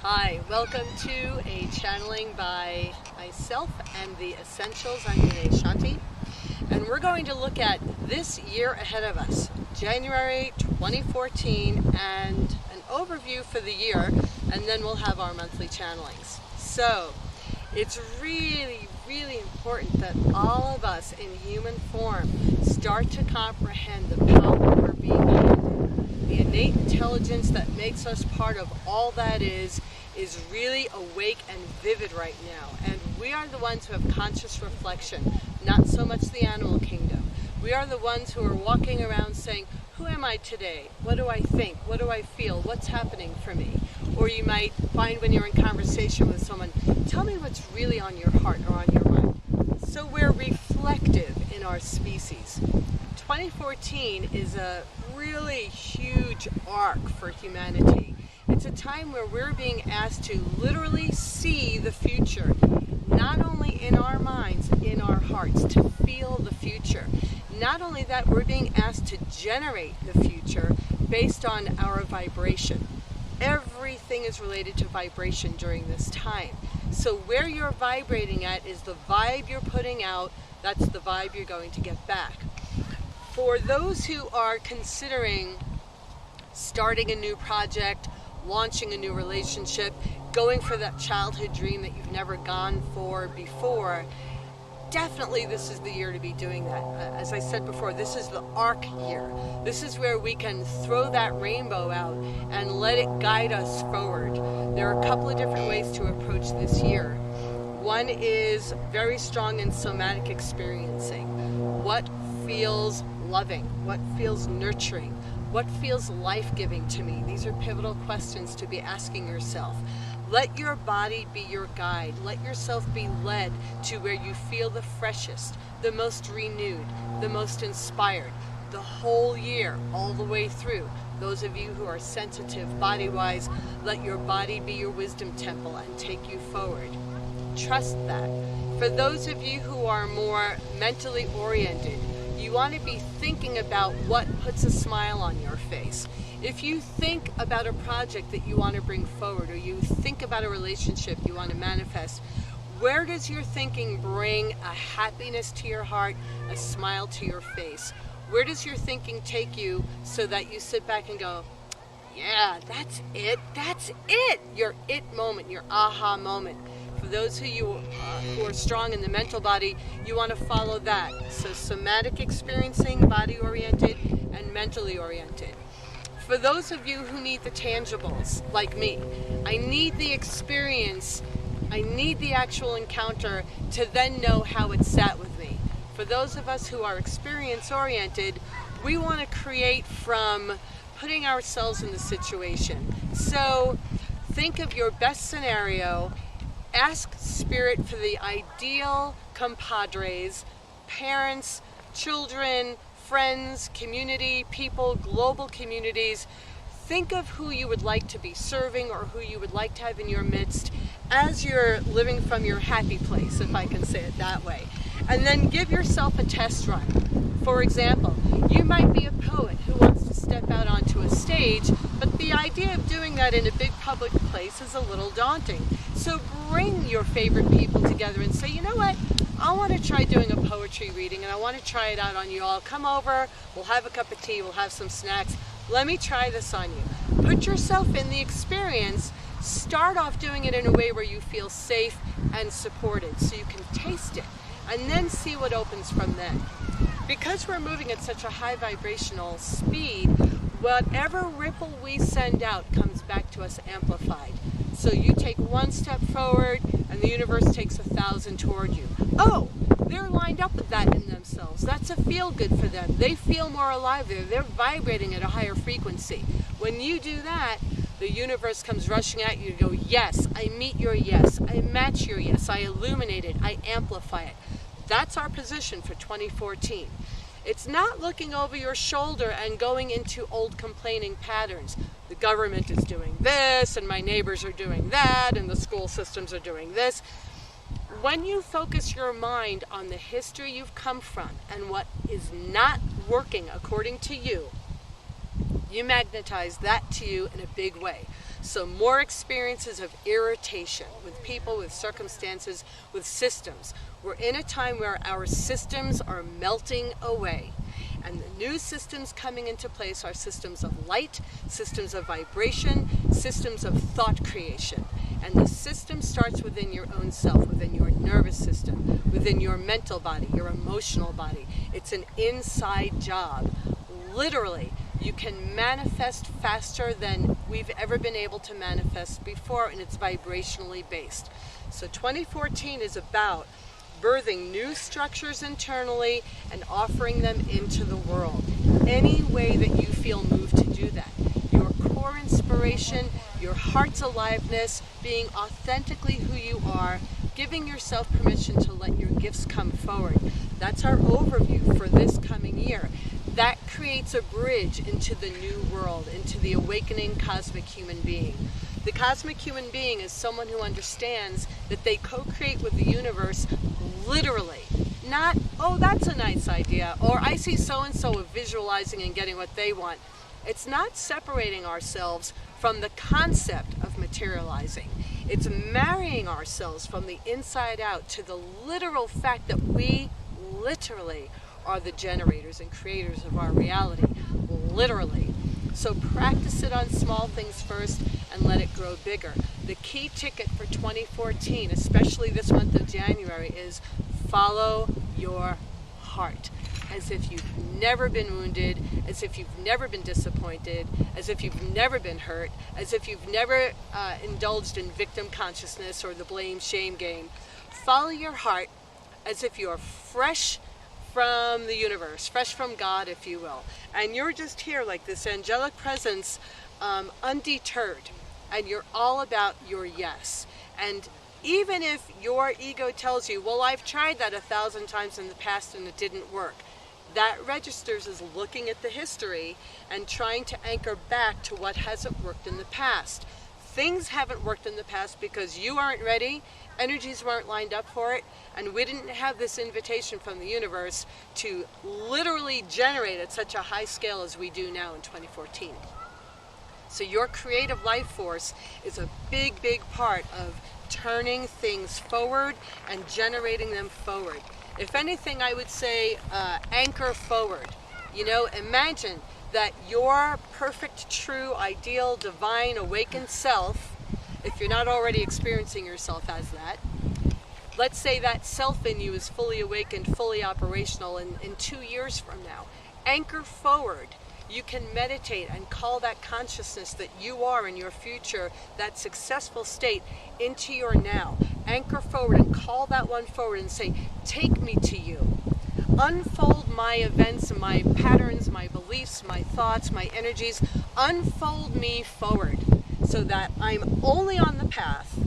Hi, welcome to a channeling by myself and the Essentials. I'm Danae Shanti, and we're going to look at this year ahead of us, January 2014, and an overview for the year, and then we'll have our monthly channelings. So, it's really important that all of us in human form start to comprehend the power of our being, the innate intelligence that makes us part of all that is really awake and vivid right now. And we are the ones who have conscious reflection, not so much the animal kingdom. We are the ones who are walking around saying, who am I today? What do I think? What do I feel? What's happening for me? Or you might find when you're in conversation with someone, tell me what's really on your heart or on your mind. So we're reflective in our species. 2014 is a really huge arc for humanity. It's a time where we're being asked to literally see the future, not only in our minds, in our hearts, to feel the future. Not only that, we're being asked to generate the future based on our vibration. Everything is related to vibration during this time. So where you're vibrating at is the vibe you're putting out, that's the vibe you're going to get back. For those who are considering starting a new project, launching a new relationship, going for that childhood dream that you've never gone for before, definitely this is the year to be doing that. As I said before, this is the arc year. This is where we can throw that rainbow out and let it guide us forward. There are a couple of different ways to approach this year. One is very strong in somatic experiencing. What feels loving? What feels nurturing? What feels life-giving to me? These are pivotal questions to be asking yourself. Let your body be your guide. Let yourself be led to where you feel the freshest, the most renewed, the most inspired. The whole year, all the way through. Those of you who are sensitive body-wise, let your body be your wisdom temple and take you forward. Trust that. For those of you who are more mentally oriented, you want to be thinking about what puts a smile on your face. If you think about a project that you want to bring forward, or you think about a relationship you want to manifest, where does your thinking bring a happiness to your heart, a smile to your face? Where does your thinking take you so that you sit back and go, yeah, that's it, your it moment, your aha moment. For those who are strong in the mental body, you want to follow that. So somatic experiencing, body-oriented, and mentally oriented. For those of you who need the tangibles, like me, I need the experience, I need the actual encounter to then know how it sat with me. For those of us who are experience-oriented, we want to create from putting ourselves in the situation. So think of your best scenario. Ask Spirit for the ideal compadres, parents, children, friends, community, people, global communities. Think of who you would like to be serving or who you would like to have in your midst as you're living from your happy place, if I can say it that way. And then give yourself a test run. For example, you might be a poet who wants to step out onto a stage, but the idea of doing that in a big public place is a little daunting. So bring your favorite people together and say, you know what, I want to try doing a poetry reading and I want to try it out on you all. Come over, we'll have a cup of tea, we'll have some snacks. Let me try this on you. Put yourself in the experience. Start off doing it in a way where you feel safe and supported so you can taste it and then see what opens from then. Because we're moving at such a high vibrational speed, whatever ripple we send out comes back to us amplified. So you take one step forward and the universe takes 1,000 toward you. Oh, they're lined up with that in themselves. That's a feel good for them. They feel more alive there. They're vibrating at a higher frequency. When you do that, the universe comes rushing at you to go, yes, I meet your yes, I match your yes, I illuminate it, I amplify it. That's our position for 2014. It's not looking over your shoulder and going into old complaining patterns. The government is doing this, and my neighbors are doing that, and the school systems are doing this. When you focus your mind on the history you've come from and what is not working according to you, you magnetize that to you in a big way. So more experiences of irritation with people, with circumstances, with systems. We're in a time where our systems are melting away. And the new systems coming into place are systems of light, systems of vibration, systems of thought creation. And the system starts within your own self, within your nervous system, within your mental body, your emotional body. It's an inside job. Literally, you can manifest faster than we've ever been able to manifest before, and it's vibrationally based. So 2014 is about birthing new structures internally and offering them into the world. Any way that you feel moved to do that. Your core inspiration, your heart's aliveness, being authentically who you are, giving yourself permission to let your gifts come forward. That's our overview for this coming year. That creates a bridge into the new world, into the awakening cosmic human being. The cosmic human being is someone who understands that they co-create with the universe literally. Not, oh, that's a nice idea, or I see so-and-so visualizing and getting what they want. It's not separating ourselves from the concept of materializing. It's marrying ourselves from the inside out to the literal fact that we literally are the generators and creators of our reality. Literally. So practice it on small things first and let it grow bigger. The key ticket for 2014, especially this month of January, is follow your heart. As if you've never been wounded, as if you've never been disappointed, as if you've never been hurt, as if you've never indulged in victim consciousness or the blame-shame game. Follow your heart as if you're fresh from the universe, fresh from God, if you will. And you're just here like this angelic presence, undeterred. And you're all about your yes. And even if your ego tells you, well, I've tried that 1,000 times in the past and it didn't work, that registers as looking at the history and trying to anchor back to what hasn't worked in the past. Things haven't worked in the past because you aren't ready, energies weren't lined up for it, and we didn't have this invitation from the universe to literally generate at such a high scale as we do now in 2014. So your creative life force is a big, big part of turning things forward and generating them forward. If anything, I would say anchor forward. You know, imagine that your perfect, true, ideal, divine, awakened self, if you're not already experiencing yourself as that, let's say that self in you is fully awakened, fully operational in 2 years from now. Anchor forward. You can meditate and call that consciousness that you are in your future, that successful state, into your now. Anchor forward and call that one forward and say, take me to you. Unfold my events, my patterns, my beliefs, my thoughts, my energies. Unfold me forward so that I'm only on the path,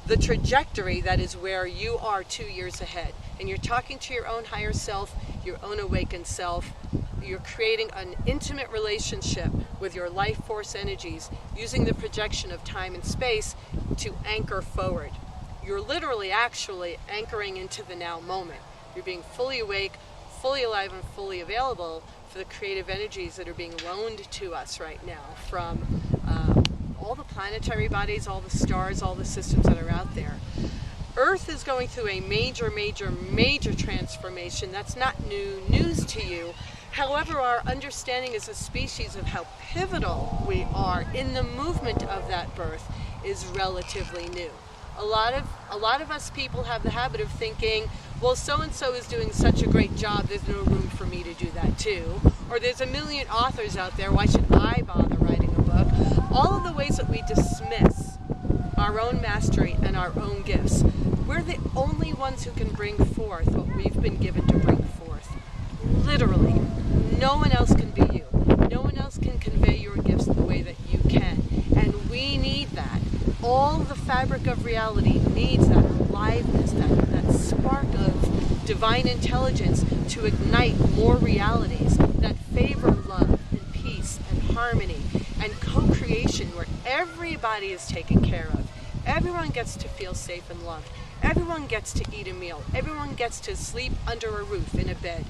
the trajectory that is where you are 2 years ahead. And you're talking to your own higher self, your own awakened self. You're creating an intimate relationship with your life force energies using the projection of time and space to anchor forward. You're literally actually anchoring into the now moment. You're being fully awake, fully alive, and fully available for the creative energies that are being loaned to us right now from all the planetary bodies, all the stars, all the systems that are out there. Earth is going through a major, major, major transformation. That's not new news to you. However, our understanding as a species of how pivotal we are in the movement of that birth is relatively new. A lot of us people have the habit of thinking, well, so-and-so is doing such a great job, there's no room for me to do that too. Or there's a million authors out there, why should I bother writing a book? All of the ways that we dismiss our own mastery and our own gifts. We're the only ones who can bring forth what we've been given to bring forth. Literally. No one else can be you. No one else can convey your gifts the way that you can. And we need that. All the fabric of reality needs that aliveness, that spark of divine intelligence to ignite more realities that favor love and peace and harmony and co-creation where everybody is taken care of. Everyone gets to feel safe and loved. Everyone gets to eat a meal. Everyone gets to sleep under a roof in a bed.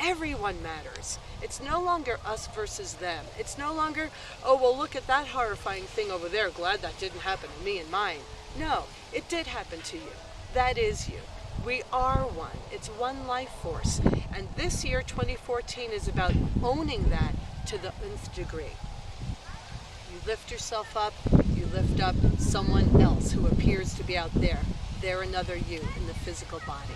Everyone matters. It's no longer us versus them. It's no longer, oh, well, look at that horrifying thing over there. Glad that didn't happen to me and mine. No, it did happen to you. That is you. We are one. It's one life force. And this year, 2014, is about owning that to the nth degree. You lift yourself up, you lift up someone else who appears to be out there. They're another you in the physical body.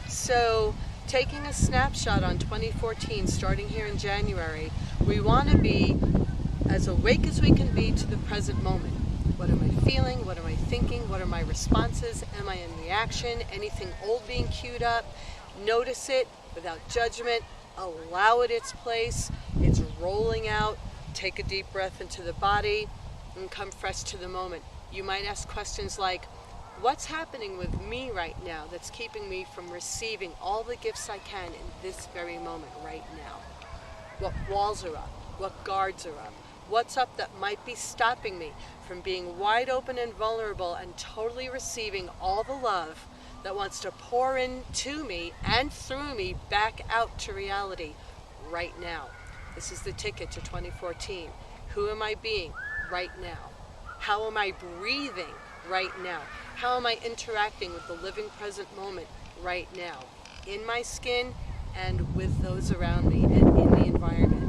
So, taking a snapshot on 2014, starting here in January, we want to be as awake as we can be to the present moment. What am I feeling? What am I thinking? What are my responses? Am I in reaction? Anything old being queued up? Notice it without judgment. Allow it its place. It's rolling out. Take a deep breath into the body and come fresh to the moment. You might ask questions like, what's happening with me right now that's keeping me from receiving all the gifts I can in this very moment right now? What walls are up? What guards are up? What's up that might be stopping me from being wide open and vulnerable and totally receiving all the love that wants to pour into me and through me back out to reality right now? This is the ticket to 2014. Who am I being right now? How am I breathing right now? How am I interacting with the living present moment right now? In my skin and with those around me and in the environment.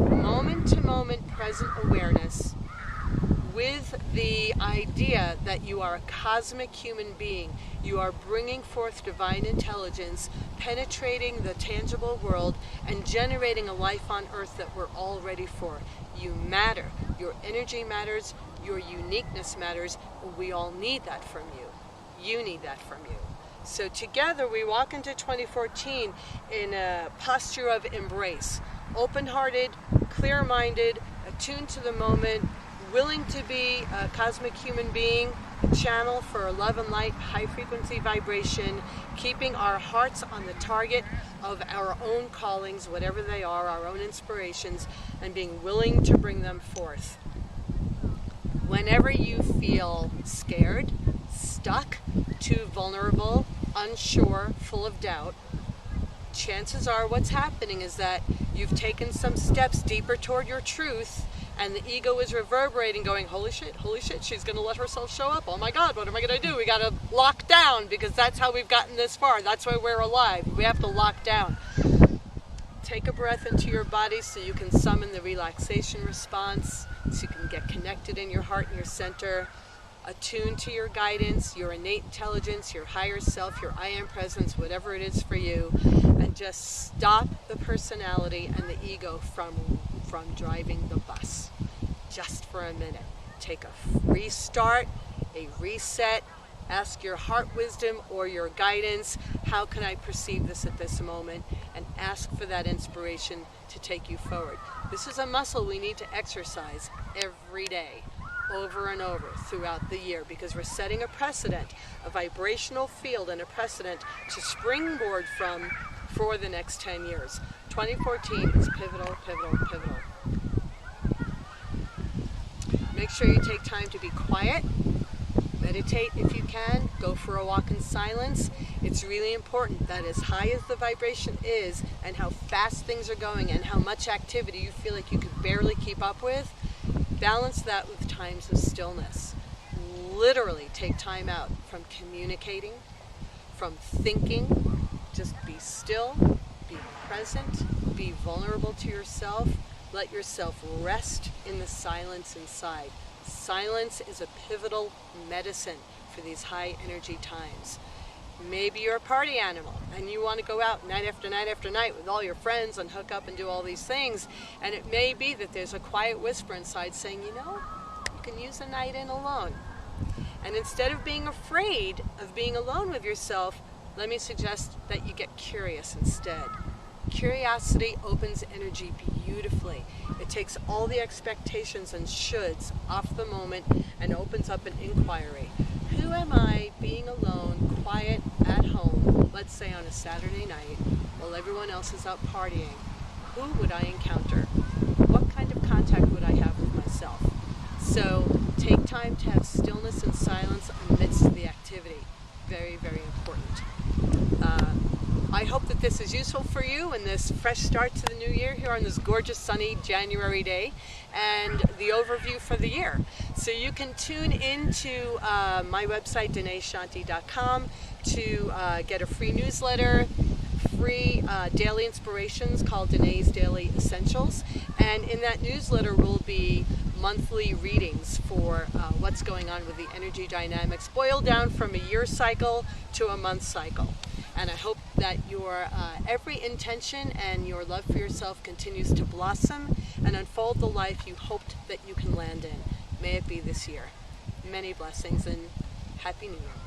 Moment to moment present awareness with the idea that you are a cosmic human being. You are bringing forth divine intelligence, penetrating the tangible world, and generating a life on earth that we're all ready for. You matter. Your energy matters. Your uniqueness matters. And we all need that from you. You need that from you. So together we walk into 2014 in a posture of embrace. Open-hearted, clear-minded, attuned to the moment, willing to be a cosmic human being, a channel for love and light, high-frequency vibration, keeping our hearts on the target of our own callings, whatever they are, our own inspirations, and being willing to bring them forth. Whenever you feel scared, stuck, too vulnerable, unsure, full of doubt, chances are what's happening is that you've taken some steps deeper toward your truth, and the ego is reverberating, going, holy shit, she's going to let herself show up. Oh my God, what am I going to do? We got to lock down, because that's how we've gotten this far. That's why we're alive. We have to lock down. Take a breath into your body so you can summon the relaxation response, so you can get connected in your heart and your center, attune to your guidance, your innate intelligence, your higher self, your I am presence, whatever it is for you, and just stop the personality and the ego from driving the bus. Just for a minute. Take a restart, a reset, ask your heart wisdom or your guidance, how can I perceive this at this moment, and ask for that inspiration to take you forward. This is a muscle we need to exercise every day, over and over throughout the year, because we're setting a precedent, a vibrational field and a precedent to springboard from for the next 10 years. 2014 is pivotal, pivotal, pivotal. Make sure you take time to be quiet. Meditate if you can. Go for a walk in silence. It's really important that as high as the vibration is and how fast things are going and how much activity you feel like you could barely keep up with, balance that with times of stillness. Literally take time out from communicating, from thinking. Just be still, be present, be vulnerable to yourself. Let yourself rest in the silence inside. Silence is a pivotal medicine for these high energy times. Maybe you're a party animal and you want to go out night after night after night with all your friends and hook up and do all these things, and it may be that there's a quiet whisper inside saying, you can use a night in alone. And instead of being afraid of being alone with yourself, let me suggest that you get curious instead. Curiosity opens energy beautifully. It takes all the expectations and shoulds off the moment and opens up an inquiry. Who am I being alone, quiet, at home, let's say on a Saturday night, while everyone else is out partying? Who would I encounter? What kind of contact would I have with myself? So take time to have stillness and silence amidst the activity. Very, very important. I hope that this is useful for you in this fresh start to the new year here on this gorgeous sunny January day, and the overview for the year. So you can tune into my website, DanaeShanti.com, to get a free newsletter, free daily inspirations called Danae's Daily Essentials, and in that newsletter will be monthly readings for what's going on with the energy dynamics, boiled down from a year cycle to a month cycle. And I hope that your every intention and your love for yourself continues to blossom and unfold the life you hoped that you can land in. May it be this year. Many blessings and Happy New Year.